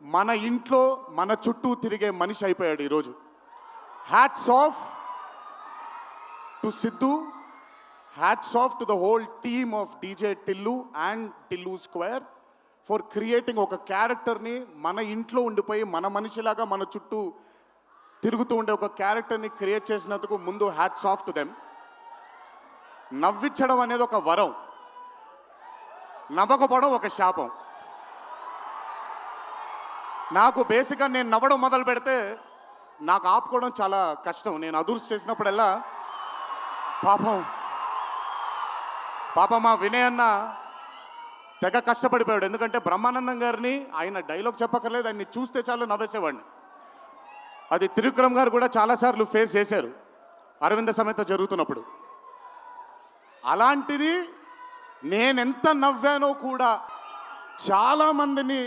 మన ఇంట్లో మన చుట్టూ తిరిగే మనిషి అయిపోయాడు ఈరోజు. Hats off to Siddhu, hats off to the whole team of DJ Tillu and Tillu square for creating ఒక క్యారెక్టర్ని మన ఇంట్లో ఉండిపోయి మన మనిషిలాగా మన చుట్టూ తిరుగుతూ ఉండే ఒక క్యారెక్టర్ని క్రియేట్ చేసినందుకు ముందు హ్యాట్స్ ఆఫ్ టు దెమ్. నవ్వించడం అనేది ఒక వరం, నవ్వకపోవడం ఒక శాపం. నాకు బేసిక్గా నేను నవ్వడం మొదలు పెడితే నాకు ఆపుకోవడం చాలా కష్టం. నేను అదుర్స్ చేసినప్పుడల్లా పాపం మా వినయ్ అన్న తెగ కష్టపడిపోయాడు. ఎందుకంటే బ్రహ్మానందం గారిని ఆయన డైలాగ్ చెప్పక్కర్లేదు, ఆయన్ని చూస్తే చాలు నవ్వేసేవాడిని. అది త్రివిక్రమ్ గారు కూడా చాలాసార్లు ఫేస్ చేశారు అరవింద సమేత జరుగుతున్నప్పుడు. అలాంటిది నేనెంత నవ్వానో కూడా చాలామందిని